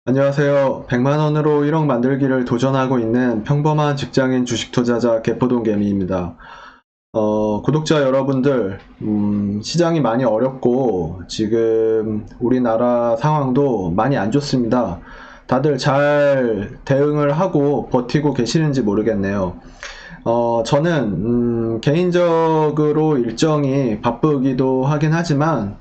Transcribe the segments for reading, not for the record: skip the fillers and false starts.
안녕하세요. 100만원으로 1억 만들기를 도전하고 있는 평범한 직장인 주식 투자자 개포동 개미입니다. 구독자 여러분들, 시장이 많이 어렵고 지금 우리나라 상황도 많이 안 좋습니다. 다들 잘 대응을 하고 버티고 계시는지 모르겠네요. 저는 개인적으로 일정이 바쁘기도 하긴 하지만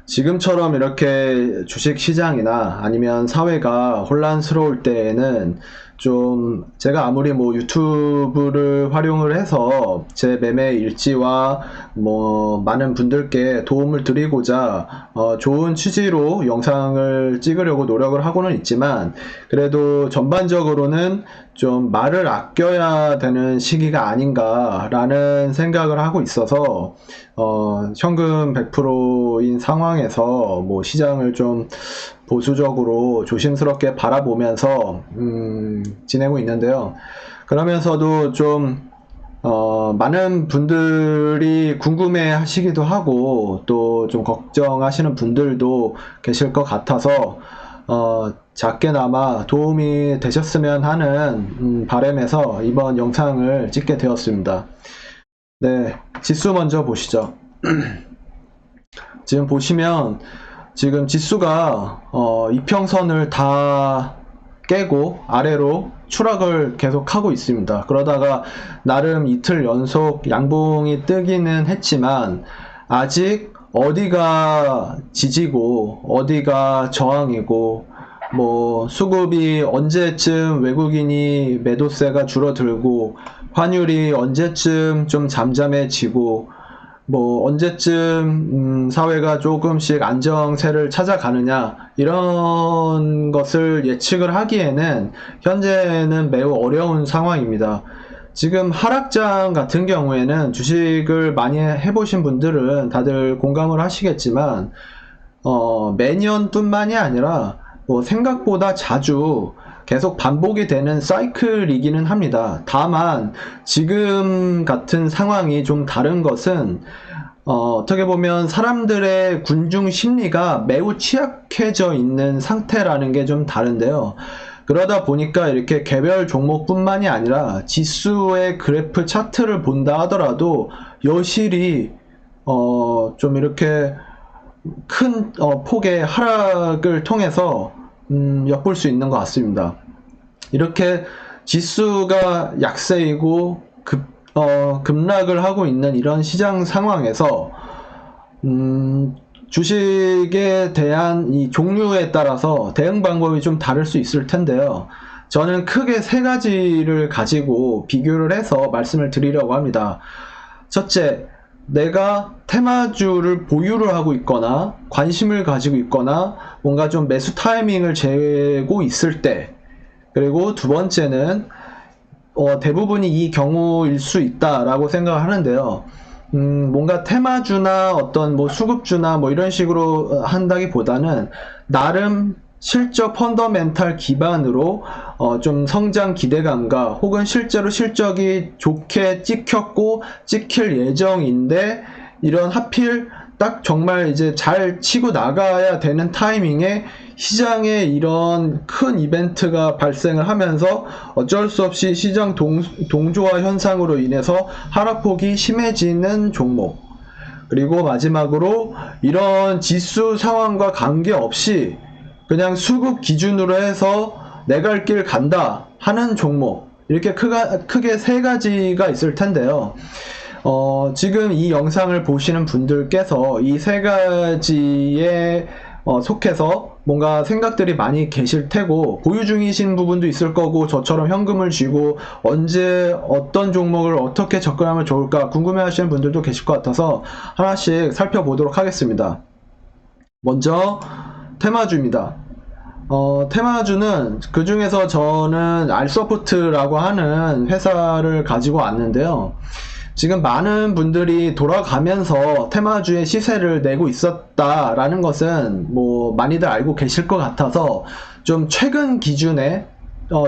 지금처럼 이렇게 주식 시장이나 아니면 사회가 혼란스러울 때에는 좀 제가 아무리 뭐 유튜브를 활용을 해서 제 매매 일지와 뭐 많은 분들께 도움을 드리고자 좋은 취지로 영상을 찍으려고 노력을 하고는 있지만, 그래도 전반적으로는 좀 말을 아껴야 되는 시기가 아닌가라는 생각을 하고 있어서 현금 100%인 상황에서 뭐 시장을 좀 보수적으로 조심스럽게 바라보면서 지내고 있는데요. 그러면서도 좀 많은 분들이 궁금해 하시기도 하고 또 좀 걱정하시는 분들도 계실 것 같아서 작게나마 도움이 되셨으면 하는 바람에서 이번 영상을 찍게 되었습니다. 네, 지수 먼저 보시죠. 지금 보시면 지금 지수가 이평선을 다 깨고 아래로 추락을 계속 하고 있습니다. 그러다가 나름 이틀 연속 양봉이 뜨기는 했지만 아직 어디가 지지고 어디가 저항이고, 뭐 수급이 언제쯤 외국인이 매도세가 줄어들고 환율이 언제쯤 좀 잠잠해지고 뭐 언제쯤 사회가 조금씩 안정세를 찾아가느냐, 이런 것을 예측을 하기에는 현재는 매우 어려운 상황입니다. 지금 하락장 같은 경우에는 주식을 많이 해보신 분들은 다들 공감을 하시겠지만 매년뿐만이 아니라 뭐 생각보다 자주 계속 반복이 되는 사이클이기는 합니다. 다만 지금 같은 상황이 좀 다른 것은 어떻게 보면 사람들의 군중 심리가 매우 취약해져 있는 상태라는 게 좀 다른데요. 그러다 보니까 이렇게 개별 종목뿐만이 아니라 지수의 그래프 차트를 본다 하더라도 여실히 좀 이렇게 큰 폭의 하락을 통해서 엿볼 수 있는 것 같습니다. 이렇게 지수가 약세이고 급락을 하고 있는 이런 시장 상황에서 주식에 대한 이 종류에 따라서 대응 방법이 좀 다를 수 있을 텐데요. 저는 크게 세 가지를 가지고 비교를 해서 말씀을 드리려고 합니다. 첫째, 내가 테마주를 보유를 하고 있거나 관심을 가지고 있거나 뭔가 좀 매수 타이밍을 재고 있을 때, 그리고 두 번째는 대부분이 이 경우일 수 있다라고 생각을 하는데요. 뭔가 테마주나 어떤 뭐 수급주나 뭐 이런 식으로 한다기보다는 나름 실적 펀더멘탈 기반으로 좀 성장 기대감과 혹은 실제로 실적이 좋게 찍혔고 찍힐 예정인데 이런 하필 딱 정말 이제 잘 치고 나가야 되는 타이밍에 시장에 이런 큰 이벤트가 발생을 하면서 어쩔 수 없이 시장 동조화 현상으로 인해서 하락폭이 심해지는 종목, 그리고 마지막으로 이런 지수 상황과 관계없이 그냥 수급 기준으로 해서 내 갈 길 간다 하는 종목, 이렇게 크게 세 가지가 있을 텐데요. 지금 이 영상을 보시는 분들께서 이 세 가지에 속해서 뭔가 생각들이 많이 계실 테고, 보유 중이신 부분도 있을 거고, 저처럼 현금을 쥐고 언제 어떤 종목을 어떻게 접근하면 좋을까 궁금해 하시는 분들도 계실 것 같아서 하나씩 살펴보도록 하겠습니다. 먼저 테마주입니다. 테마주는 그 중에서 저는 알서프트라고 하는 회사를 가지고 왔는데요. 지금 많은 분들이 돌아가면서 테마주의 시세를 내고 있었다라는 것은 뭐 많이들 알고 계실 것 같아서 좀 최근 기준에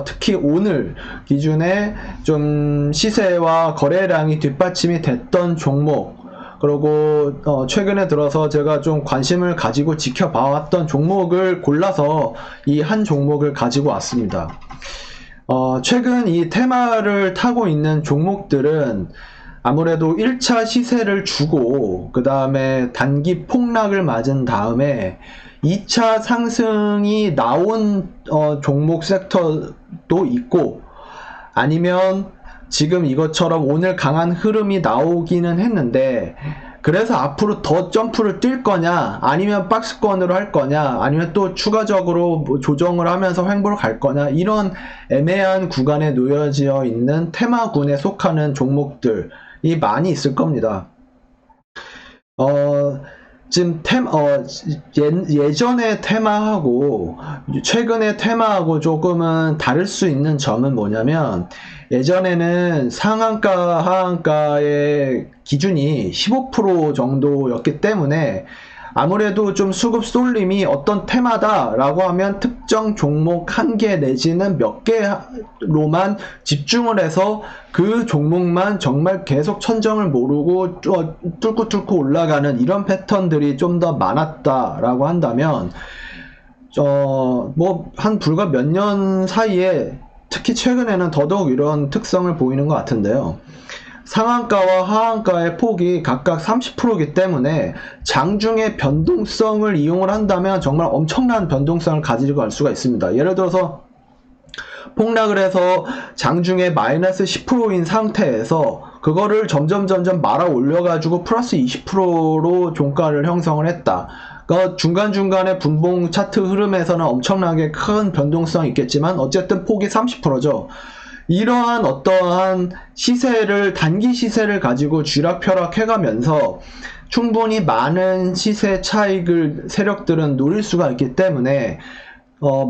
특히 오늘 기준에 좀 시세와 거래량이 뒷받침이 됐던 종목, 그리고 최근에 들어서 제가 좀 관심을 가지고 지켜봐왔던 종목을 골라서 이 한 종목을 가지고 왔습니다. 최근 이 테마를 타고 있는 종목들은 아무래도 1차 시세를 주고 그 다음에 단기 폭락을 맞은 다음에 2차 상승이 나온 종목 섹터도 있고, 아니면 지금 이것처럼 오늘 강한 흐름이 나오기는 했는데 그래서 앞으로 더 점프를 뛸 거냐, 아니면 박스권으로 할 거냐, 아니면 또 추가적으로 뭐 조정을 하면서 횡보를 갈 거냐, 이런 애매한 구간에 놓여져 있는 테마군에 속하는 종목들이 많이 있을 겁니다. 지금 예전의 테마하고 최근의 테마하고 조금은 다를 수 있는 점은 뭐냐면, 예전에는 상한가 하한가의 기준이 15% 정도였기 때문에 아무래도 좀 수급 쏠림이 어떤 테마다 라고 하면 특정 종목 한 개 내지는 몇 개로만 집중을 해서 그 종목만 정말 계속 천정을 모르고 뚫고 올라가는 이런 패턴들이 좀 더 많았다라고 한다면, 뭐 한 불과 몇 년 사이에 특히 최근에는 더더욱 이런 특성을 보이는 것 같은데요. 상한가와 하한가의 폭이 각각 30%이기 때문에 장중의 변동성을 이용을 한다면 정말 엄청난 변동성을 가지고 갈 수가 있습니다. 예를 들어서 폭락을 해서 장중에 마이너스 10%인 상태에서 그거를 점점 말아 올려가지고 플러스 20%로 종가를 형성을 했다. 그러니까 중간중간에 분봉 차트 흐름에서는 엄청나게 큰 변동성이 있겠지만 어쨌든 폭이 30%죠. 이러한 어떠한 시세를, 단기 시세를 가지고 쥐락펴락 해가면서 충분히 많은 시세 차익을 세력들은 노릴 수가 있기 때문에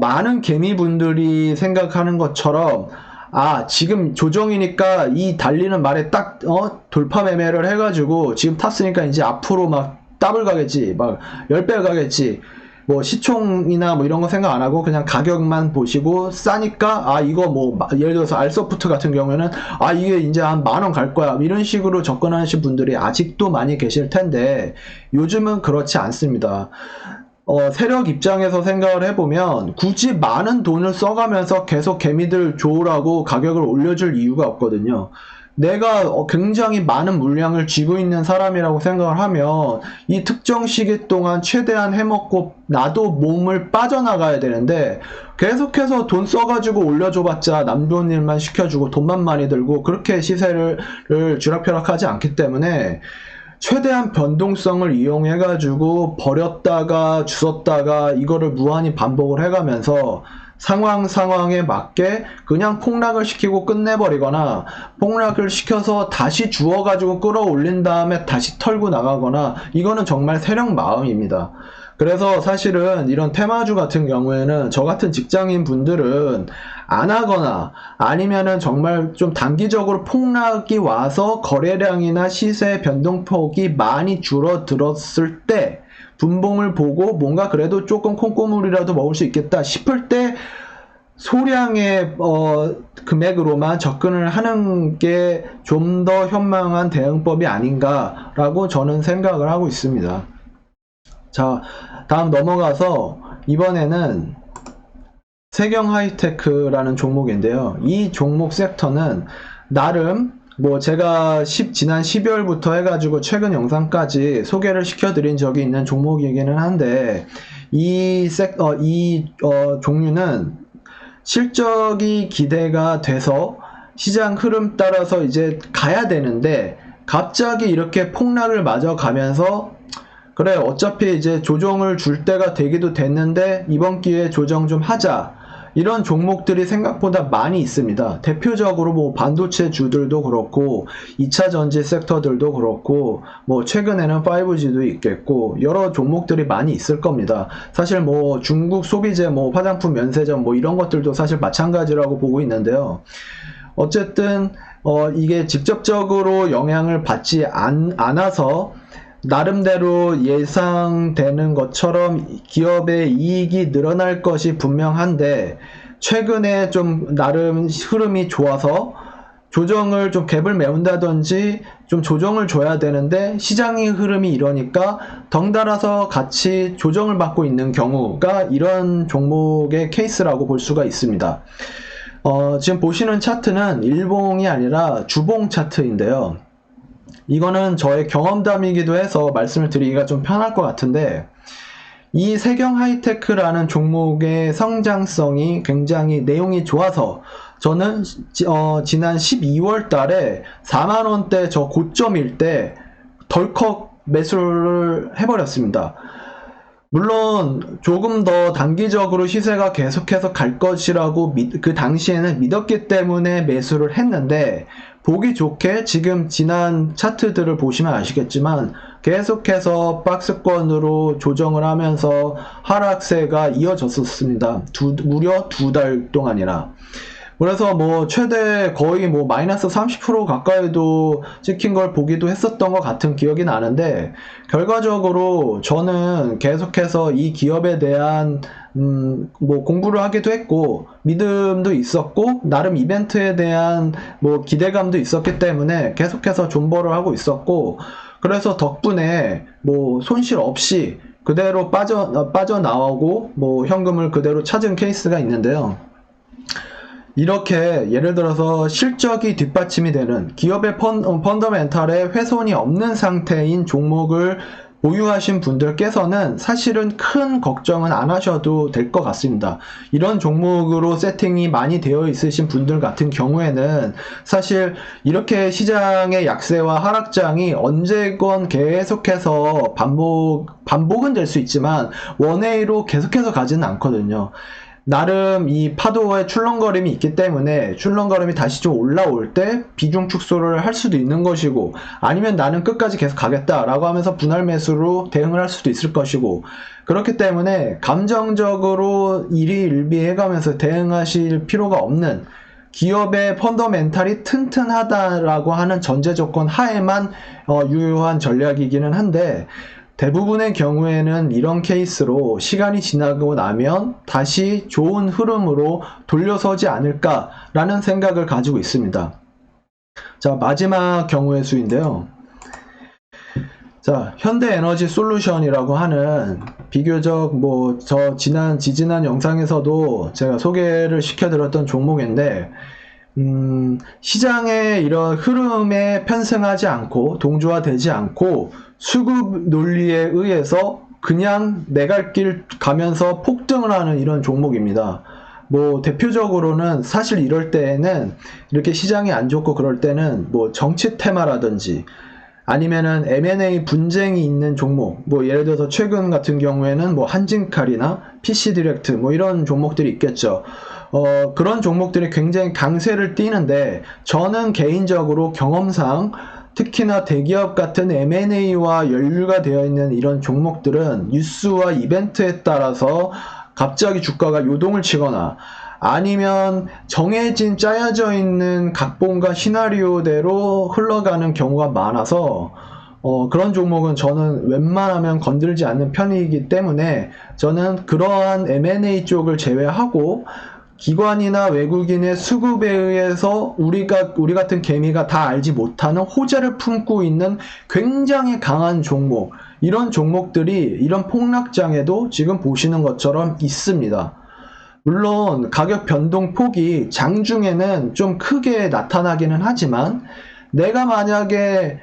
많은 개미분들이 생각하는 것처럼, 지금 조정이니까 이 달리는 말에 딱 돌파 매매를 해가지고 지금 탔으니까 이제 앞으로 막 더블 가겠지, 막 10배 가겠지, 뭐 시총이나 뭐 이런 거 생각 안 하고 그냥 가격만 보시고 싸니까 이거 뭐 예를 들어서 알소프트 같은 경우에는 이게 이제 한 10,000원 갈 거야, 이런 식으로 접근하시는 분들이 아직도 많이 계실 텐데 요즘은 그렇지 않습니다. 세력 입장에서 생각을 해보면 굳이 많은 돈을 써가면서 계속 개미들 좋으라고 가격을 올려줄 이유가 없거든요. 내가 굉장히 많은 물량을 쥐고 있는 사람이라고 생각을 하면 이 특정 시기 동안 최대한 해먹고 나도 몸을 빠져나가야 되는데, 계속해서 돈 써가지고 올려줘봤자 남 좋은 일만 시켜주고 돈만 많이 들고 그렇게 시세를 쥐락펴락하지 않기 때문에 최대한 변동성을 이용해가지고 버렸다가 주웠다가 이거를 무한히 반복을 해가면서 상황에 맞게 그냥 폭락을 시키고 끝내버리거나, 폭락을 시켜서 다시 주워가지고 끌어올린 다음에 다시 털고 나가거나, 이거는 정말 세력 마음입니다. 그래서 사실은 이런 테마주 같은 경우에는 저 같은 직장인 분들은 안 하거나, 아니면은 정말 좀 단기적으로 폭락이 와서 거래량이나 시세 변동폭이 많이 줄어들었을 때 분봉을 보고 뭔가 그래도 조금 콩고물이라도 먹을 수 있겠다 싶을 때 소량의 금액으로만 접근을 하는 게 좀 더 현명한 대응법이 아닌가라고 저는 생각을 하고 있습니다. 자, 다음 넘어가서 이번에는 세경 하이테크라는 종목인데요. 이 종목 섹터는 나름 뭐 제가 지난 12월부터 해가지고 최근 영상까지 소개를 시켜드린 적이 있는 종목이기는 한데, 이 종류는 실적이 기대가 돼서 시장 흐름 따라서 이제 가야 되는데 갑자기 이렇게 폭락을 맞아 가면서, 그래 어차피 이제 조정을 줄 때가 되기도 됐는데 이번 기회에 조정 좀 하자, 이런 종목들이 생각보다 많이 있습니다. 대표적으로 뭐 반도체 주들도 그렇고 2차 전지 섹터들도 그렇고, 뭐 최근에는 5G도 있겠고 여러 종목들이 많이 있을 겁니다. 사실 뭐 중국 소비재, 뭐 화장품 면세점 뭐 이런 것들도 사실 마찬가지라고 보고 있는데요. 어쨌든 이게 직접적으로 영향을 받지 않아서 나름대로 예상되는 것처럼 기업의 이익이 늘어날 것이 분명한데, 최근에 좀 나름 흐름이 좋아서 조정을 좀 갭을 메운다든지 좀 조정을 줘야 되는데 시장의 흐름이 이러니까 덩달아서 같이 조정을 받고 있는 경우가 이런 종목의 케이스라고 볼 수가 있습니다. 지금 보시는 차트는 일봉이 아니라 주봉 차트인데요. 이거는 저의 경험담이기도 해서 말씀을 드리기가 좀 편할 것 같은데, 이 세경 하이테크라는 종목의 성장성이 굉장히 내용이 좋아서 저는 지난 12월 달에 4만원대 저 고점일 때 덜컥 매수를 해버렸습니다. 물론 조금 더 단기적으로 시세가 계속해서 갈 것이라고 그 당시에는 믿었기 때문에 매수를 했는데, 보기 좋게 지금 지난 차트들을 보시면 아시겠지만 계속해서 박스권으로 조정을 하면서 하락세가 이어졌었습니다. 무려 2달 동안이나. 그래서 뭐 최대 거의 뭐 마이너스 30% 가까이도 찍힌 걸 보기도 했었던 것 같은 기억이 나는데, 결과적으로 저는 계속해서 이 기업에 대한 뭐 공부를 하기도 했고 믿음도 있었고 나름 이벤트에 대한 뭐 기대감도 있었기 때문에 계속해서 존버를 하고 있었고, 그래서 덕분에 뭐 손실 없이 그대로 빠져나오고 뭐 현금을 그대로 찾은 케이스가 있는데요. 이렇게 예를 들어서 실적이 뒷받침이 되는 기업의 펀더멘탈에 훼손이 없는 상태인 종목을 보유하신 분들께서는 사실은 큰 걱정은 안 하셔도 될 것 같습니다. 이런 종목으로 세팅이 많이 되어 있으신 분들 같은 경우에는 사실 이렇게 시장의 약세와 하락장이 언제건 계속해서 반복은 될 수 있지만 원웨이로 계속해서 가지는 않거든요. 나름 이 파도의 출렁거림이 있기 때문에 출렁거림이 다시 좀 올라올 때 비중 축소를 할 수도 있는 것이고, 아니면 나는 끝까지 계속 가겠다라고 하면서 분할 매수로 대응을 할 수도 있을 것이고, 그렇기 때문에 감정적으로 일희일비해가면서 대응하실 필요가 없는, 기업의 펀더멘탈이 튼튼하다라고 하는 전제 조건 하에만 유효한 전략이기는 한데, 대부분의 경우에는 이런 케이스로 시간이 지나고 나면 다시 좋은 흐름으로 돌려서지 않을까라는 생각을 가지고 있습니다. 자, 마지막 경우의 수인데요. 자, 현대에너지솔루션이라고 하는 비교적 뭐 지지난 영상에서도 제가 소개를 시켜드렸던 종목인데, 시장의 이런 흐름에 편승하지 않고 동조화되지 않고 수급 논리에 의해서 그냥 내 갈 길 가면서 폭등을 하는 이런 종목입니다. 뭐 대표적으로는 사실 이럴 때에는, 이렇게 시장이 안 좋고 그럴 때는 뭐 정치 테마라든지 아니면은 M&A 분쟁이 있는 종목, 뭐 예를 들어서 최근 같은 경우에는 뭐 한진칼이나 PC디렉트 뭐 이런 종목들이 있겠죠. 그런 종목들이 굉장히 강세를 띠는데, 저는 개인적으로 경험상 특히나 대기업 같은 M&A와 연루가 되어 있는 이런 종목들은 뉴스와 이벤트에 따라서 갑자기 주가가 요동을 치거나 아니면 정해진 짜여져 있는 각본과 시나리오대로 흘러가는 경우가 많아서 그런 종목은 저는 웬만하면 건들지 않는 편이기 때문에, 저는 그러한 M&A 쪽을 제외하고 기관이나 외국인의 수급에 의해서 우리 같은 개미가 다 알지 못하는 호재를 품고 있는 굉장히 강한 종목, 이런 종목들이 이런 폭락장에도 지금 보시는 것처럼 있습니다. 물론 가격 변동폭이 장중에는 좀 크게 나타나기는 하지만, 내가 만약에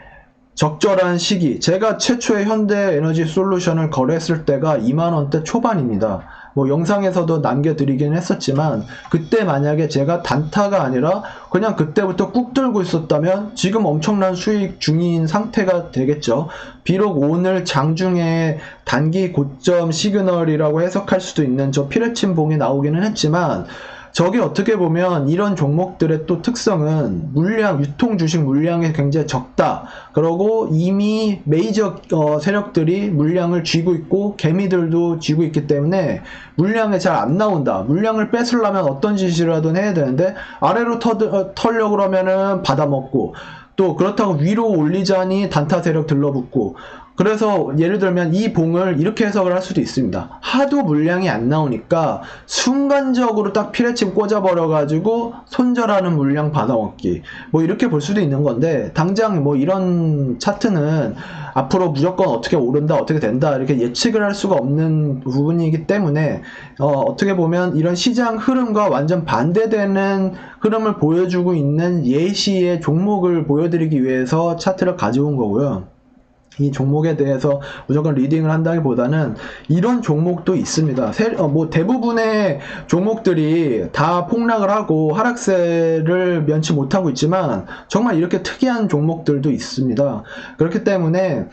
적절한 시기, 제가 최초의 현대에너지솔루션을 거래했을 때가 2만원대 초반입니다. 뭐 영상에서도 남겨드리긴 했었지만, 그때 만약에 제가 단타가 아니라 그냥 그때부터 꾹 들고 있었다면 지금 엄청난 수익 중인 상태가 되겠죠. 비록 오늘 장중에 단기 고점 시그널이라고 해석할 수도 있는 저 피레침봉이 나오기는 했지만, 저게 어떻게 보면 이런 종목들의 또 특성은 유통 주식 물량이 굉장히 적다. 그러고 이미 메이저 세력들이 물량을 쥐고 있고 개미들도 쥐고 있기 때문에 물량이 잘 안 나온다. 물량을 뺏으려면 어떤 짓이라도 해야 되는데, 아래로 털려고 그러면은 받아먹고, 또 그렇다고 위로 올리자니 단타 세력 들러붙고, 그래서 예를 들면 이 봉을 이렇게 해석을 할 수도 있습니다. 하도 물량이 안 나오니까 순간적으로 딱 피레침 꽂아버려 가지고 손절하는 물량 받아먹기, 뭐 이렇게 볼 수도 있는 건데, 당장 뭐 이런 차트는 앞으로 무조건 어떻게 오른다 어떻게 된다 이렇게 예측을 할 수가 없는 부분이기 때문에 어떻게 보면 이런 시장 흐름과 완전 반대되는 흐름을 보여주고 있는 예시의 종목을 보여드리기 위해서 차트를 가져온 거고요. 이 종목에 대해서 무조건 리딩을 한다기보다는 이런 종목도 있습니다. 뭐 대부분의 종목들이 다 폭락을 하고 하락세를 면치 못하고 있지만 정말 이렇게 특이한 종목들도 있습니다. 그렇기 때문에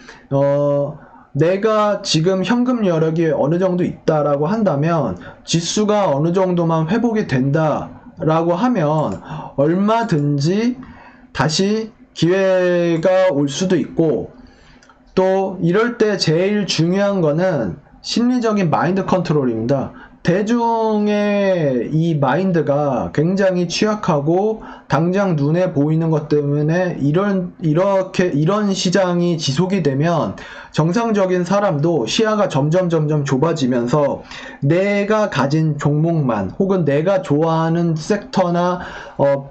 내가 지금 현금 여력이 어느 정도 있다라고 한다면, 지수가 어느 정도만 회복이 된다라고 하면 얼마든지 다시 기회가 올 수도 있고, 또 이럴 때 제일 중요한 거는 심리적인 마인드 컨트롤입니다. 대중의 이 마인드가 굉장히 취약하고 당장 눈에 보이는 것 때문에 이런 시장이 지속이 되면 정상적인 사람도 시야가 점점 좁아지면서 내가 가진 종목만, 혹은 내가 좋아하는 섹터나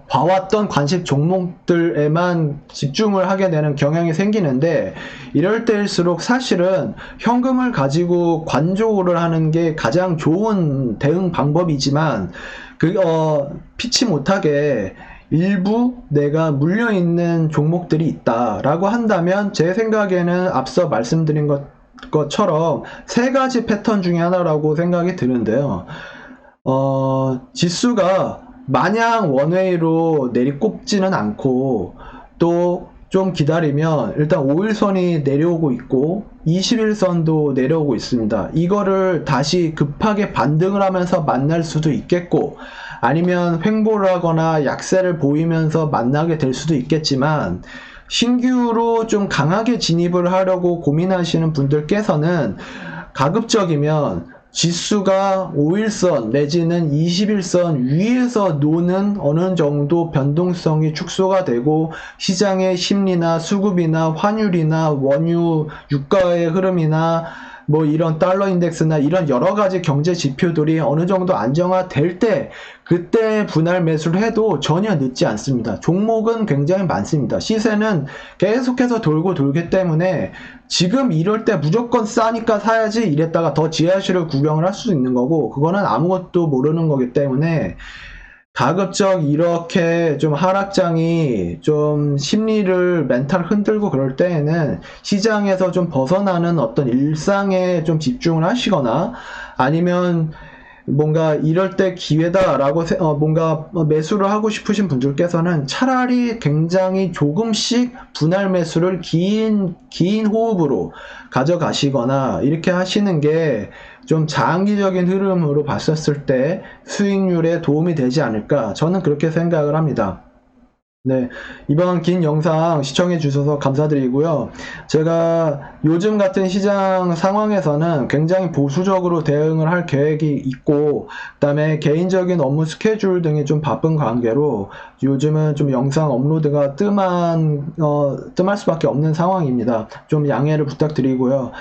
봐왔던 관심 종목들에만 집중을 하게 되는 경향이 생기는데, 이럴 때일수록 사실은 현금을 가지고 관조를 하는 게 가장 좋은 대응 방법이지만, 피치 못하게 일부 내가 물려있는 종목들이 있다라고 한다면, 제 생각에는 앞서 말씀드린 것처럼 세 가지 패턴 중에 하나라고 생각이 드는데요. 지수가 마냥 원웨이로 내리꼽지는 않고, 또 좀 기다리면 일단 5일선이 내려오고 있고 21선도 내려오고 있습니다. 이거를 다시 급하게 반등을 하면서 만날 수도 있겠고, 아니면 횡보를 하거나 약세를 보이면서 만나게 될 수도 있겠지만, 신규로 좀 강하게 진입을 하려고 고민하시는 분들께서는 가급적이면 지수가 5일선 내지는 21선 위에서 노는 어느 정도 변동성이 축소가 되고, 시장의 심리나 수급이나 환율이나 원유, 유가의 흐름이나 뭐 이런 달러 인덱스나 이런 여러 가지 경제 지표들이 어느 정도 안정화될 때, 그때 분할 매수를 해도 전혀 늦지 않습니다. 종목은 굉장히 많습니다. 시세는 계속해서 돌기 때문에 지금 이럴 때 무조건 싸니까 사야지 이랬다가 더 지하실을 구경을 할 수 있는 거고, 그거는 아무것도 모르는 거기 때문에 가급적 이렇게 좀 하락장이 좀 심리를 멘탈 흔들고 그럴 때에는 시장에서 좀 벗어나는 어떤 일상에 좀 집중을 하시거나, 아니면 뭔가 이럴 때 기회다라고 뭔가 매수를 하고 싶으신 분들께서는 차라리 굉장히 조금씩 분할 매수를 긴 호흡으로 가져가시거나 이렇게 하시는 게 좀 장기적인 흐름으로 봤었을 때 수익률에 도움이 되지 않을까, 저는 그렇게 생각을 합니다. 네, 이번 긴 영상 시청해 주셔서 감사드리고요. 제가 요즘 같은 시장 상황에서는 굉장히 보수적으로 대응을 할 계획이 있고, 그다음에 개인적인 업무 스케줄 등이 좀 바쁜 관계로 요즘은 좀 영상 업로드가 뜸할 수밖에 없는 상황입니다. 좀 양해를 부탁드리고요.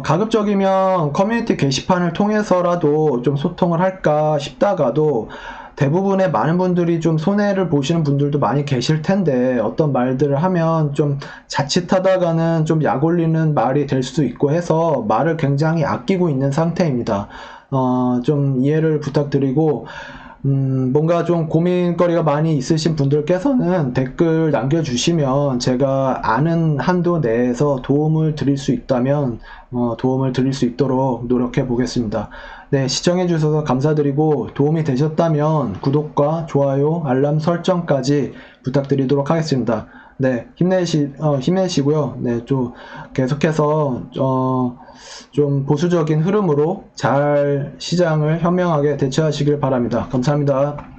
가급적이면 커뮤니티 게시판을 통해서라도 좀 소통을 할까 싶다가도, 대부분의 많은 분들이 좀 손해를 보시는 분들도 많이 계실 텐데, 어떤 말들을 하면 좀 자칫하다가는 좀 약 올리는 말이 될 수도 있고 해서 말을 굉장히 아끼고 있는 상태입니다. 좀 이해를 부탁드리고, 뭔가 좀 고민거리가 많이 있으신 분들께서는 댓글 남겨주시면 제가 아는 한도 내에서 도움을 드릴 수 있다면 도움을 드릴 수 있도록 노력해 보겠습니다. 네, 시청해 주셔서 감사드리고, 도움이 되셨다면 구독과 좋아요, 알람 설정까지 부탁드리도록 하겠습니다. 네, 힘내시고요. 네, 좀 계속해서 좀 보수적인 흐름으로 잘 시장을 현명하게 대처하시길 바랍니다. 감사합니다.